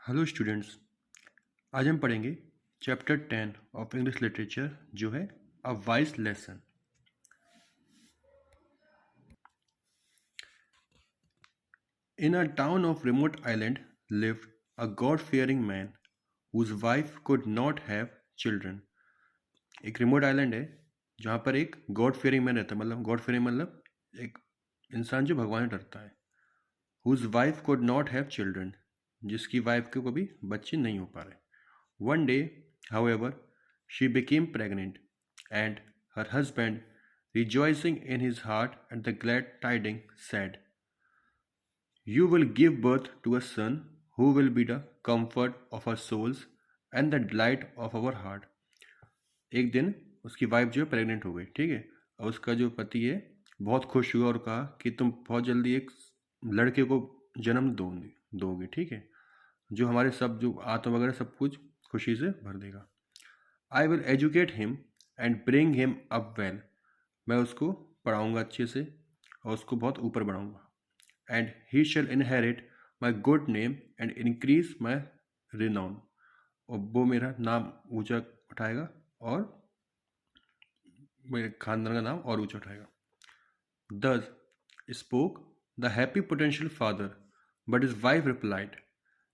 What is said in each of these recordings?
Hello students. आज हम पढ़ेंगे चैप्टर 10 ऑफ इंग्लिश लिटरेचर जो है a wise lesson. In a town of remote island lived a god fearing man whose wife could not have children. एक remote island है जहाँ पर एक गॉड फियरिंग मैन रहता है, मतलब गॉड फियरिंग मतलब एक इंसान जो भगवान से डरता है। Whose wife could not have children, जिसकी वाइफ के कभी बच्चे नहीं हो पा रहे। One day, however, she became pregnant, and her husband, rejoicing in his heart at the glad tidings, said, "You will give birth to a son who will be the comfort of our souls and the delight of our heart." एक दिन उसकी wife जो है pregnant हो गई, ठीक है। और उसका जो पति है बहुत खुश हुआ और कहा कि तुम बहुत जल्दी एक लड़के को जन्म दोगे, ठीक है, जो हमारे सब जो आत्मा वगैरह सब कुछ खुशी से भर देगा। I will educate him and bring him up well. मैं उसको पढ़ाऊँगा अच्छे से और उसको बहुत ऊपर बढ़ाऊँगा। And he shall inherit my good name and increase my renown. और वो मेरा नाम ऊंचा उठाएगा और मेरे खानदान का नाम और ऊंचा उठाएगा। Thus spoke the happy potential father, but his wife replied.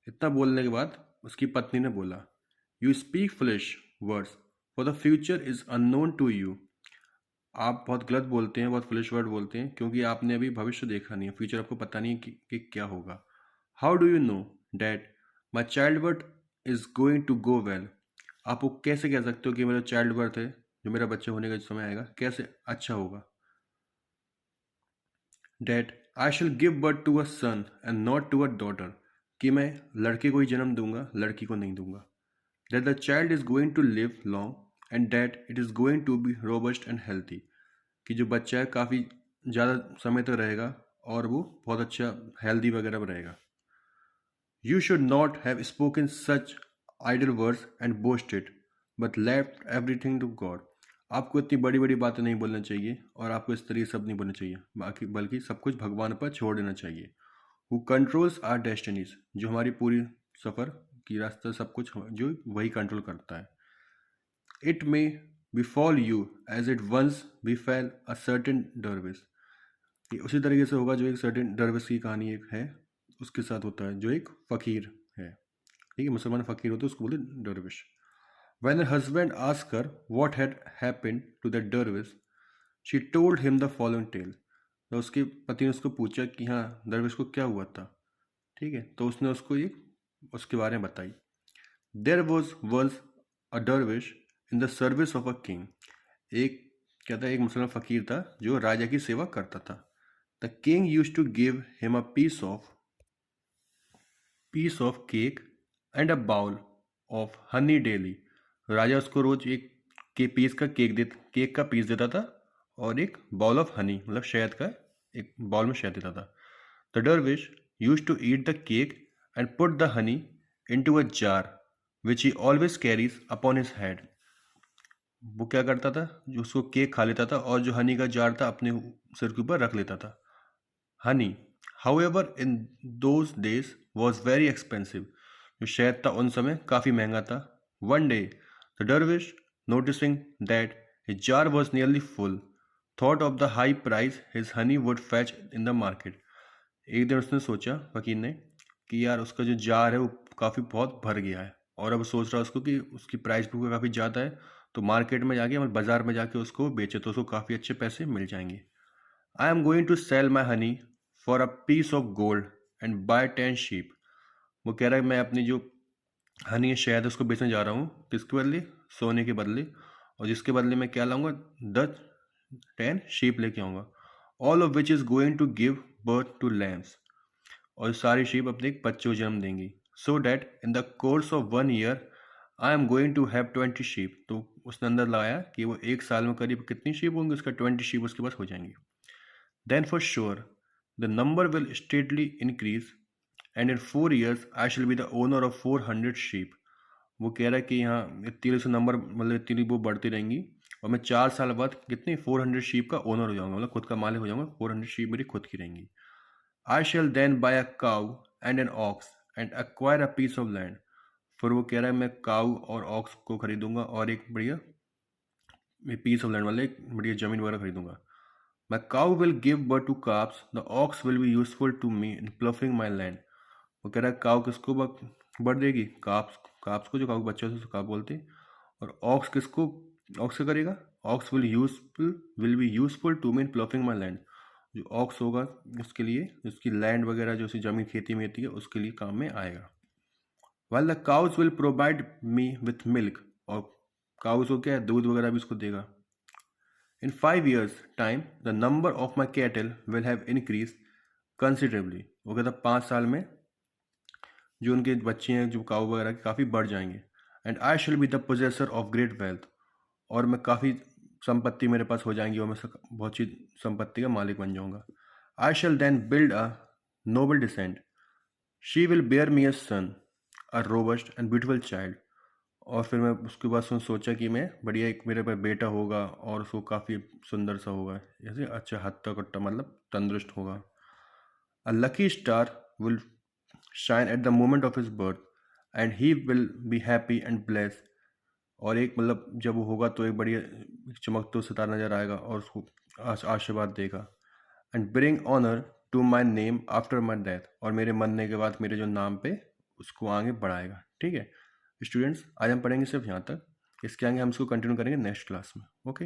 इतना बोलने के बाद उसकी पत्नी ने बोला, You speak foolish words, for the future is unknown to you. आप बहुत गलत बोलते हैं, बहुत फुलिश वर्ड बोलते हैं, क्योंकि आपने अभी भविष्य देखा नहीं है, फ्यूचर आपको पता नहीं है कि क्या होगा। How do you know that my child birth is going to go well. आप वो कैसे कह सकते हो कि मेरा चाइल्ड बर्थ है, जो मेरा बच्चा होने का समय आएगा, कैसे अच्छा होगा। That I shall give birth to a son and not to a daughter, कि मैं लड़के को ही जन्म दूंगा, लड़की को नहीं दूंगा। That the child is going to live long and that it is going to be robust and healthy, कि जो बच्चा है काफ़ी ज़्यादा समय तक रहेगा और वो बहुत अच्छा हेल्दी वगैरह रहेगा। You should not have spoken such idle words and boasted but left everything to God. आपको इतनी बड़ी बड़ी बातें नहीं बोलना चाहिए और आपको इस तरीके सब नहीं बोलना चाहिए, बाकी बल्कि सब कुछ भगवान पर छोड़ देना चाहिए। हु कंट्रोल्स आर डेस्टिनीज, जो हमारी पूरी सफ़र की रास्ता सब कुछ जो वही कंट्रोल करता है। It may befall you as it once befell a certain dervish। ये उसी तरीके से होगा जो एक सर्टेन डरविश की कहानी एक है, उसके साथ होता है, जो एक फ़कीर है, ठीक है, मुसलमान फ़कीर होते हैं, उसको बोलते हैं डरविश। When her husband asked her what had happened to the dervish, she told him the following tale। तो उसके पति ने उसको पूछा कि हाँ दरविश को क्या हुआ था, ठीक है, तो उसने उसको ये उसके बारे में बताई। There was once a dervish in the service of a king। एक क्या था, एक मुसलमान फ़कीर था जो राजा की सेवा करता था। The king used to give him a piece of cake and a bowl of honey daily। राजा उसको रोज एक केक का पीस देता था और एक बाउल ऑफ हनी मतलब शहद का एक बाउल में शहद देता था। The dervish used to eat the cake and put the honey into a jar which he always carries upon his head। वो क्या करता था, जो उसको केक खा लेता था और जो हनी का जार था अपने सिर के ऊपर रख लेता था। Honey however in those days was very expensive। जो शहद था उन समय काफ़ी महंगा था। One day the dervish, noticing that his jar was nearly full, thought of the high price his honey would fetch in the market। एक दिन उसने सोचा, फकीर ने, कि यार उसका जो जार है वो काफ़ी बहुत भर गया है और अब सोच रहा है उसको कि उसकी प्राइस भी काफ़ी ज़्यादा है, तो मार्केट में जाके मतलब बाज़ार में जाके उसको बेचे तो उसको काफ़ी अच्छे पैसे मिल जाएंगे। I am going to sell my honey for a piece of gold and buy 10 sheep. वो कह रहा है मैं अपनी जो हनी शहद उसको बेचने जा रहा हूँ, किसके बदले, सोने के बदले, और जिसके बदले मैं क्या लाऊंगा, 10 शीप लेके आऊँगा। All of which is going to give birth to lambs. और सारी शीप अपने एक बच्चे को जन्म देंगी। So that in the course of 1 year I am going to have 20 sheep. तो उसने अंदर लगाया कि वो एक साल में करीब कितनी शीप होंगी, उसका 20 शीप उसके पास हो जाएंगी। Then for sure the number will steadily increase and in 4 years I shall be the owner of 400 sheep. वो कह रहा है कि यहाँ इतनी से नंबर मतलब इतनी वो बढ़ती रहेंगी और मैं 4 साल बाद कितनी 400 शीप का ओनर हो जाऊंगा, मतलब खुद का मालिक हो जाऊंगा, 400 शीप मेरी खुद की रहेंगी। I shall then buy a cow and an ox and acquire a piece of land. फिर वो कह रहा है मैं काऊ और ऑक्स को खरीदूंगा और एक बढ़िया पीस ऑफ लैंड मतलब एक बढ़िया जमीन वगैरह खरीदूंगा. My cow will give birth to calves, the ox will be useful to me in ploughing my land. वो कह रहा है काऊ किसको बर्थ देगी? काप्स. काप्स को, जो काऊ बच्चे होते हैं उसको काप बोलते हैं. और ऑक्स किसको, ऑक्स क्या करेगा? Ox will be useful to me in ploughing my land. जो ऑक्स होगा उसके लिए, उसकी लैंड वगैरह जो सी जमीन खेती में होती है उसके लिए काम में आएगा. While the cows will provide me with milk, और काउस को क्या है, दूध वगैरह भी उसको देगा. In 5 years time the number of my cattle will have increased considerably. वो कहता 5 साल में जो उनके बच्चे हैं जो काऊ वगैरह के काफ़ी बढ़ जाएंगे. And I shall be the possessor of great wealth, और मैं काफ़ी संपत्ति मेरे पास हो जाएंगी और मैं बहुत सी संपत्ति का मालिक बन जाऊंगा. I shall then build a noble descent. She will bear me a son, a robust and beautiful child. और फिर मैं उसके बाद सोचा कि मैं बढ़िया एक मेरे पास बेटा होगा और उसको काफ़ी सुंदर सा होगा, जैसे अच्छा हत्ता कट्टा मतलब तंदुरुस्त होगा. अ lucky star will shine at the moment of his birth and he will be happy and bless. और एक मतलब जब वो होगा तो एक बढ़िया चमकता सितारा नजर आएगा और उसको आशीर्वाद देगा. And bring honour to my name after my death, और मेरे मरने के बाद मेरे जो नाम पे उसको आगे बढ़ाएगा. ठीक है स्टूडेंट्स, आज हम पढ़ेंगे सिर्फ यहाँ तक. इसके आगे हम इसको कंटिन्यू करेंगे नेक्स्ट क्लास में. ओके.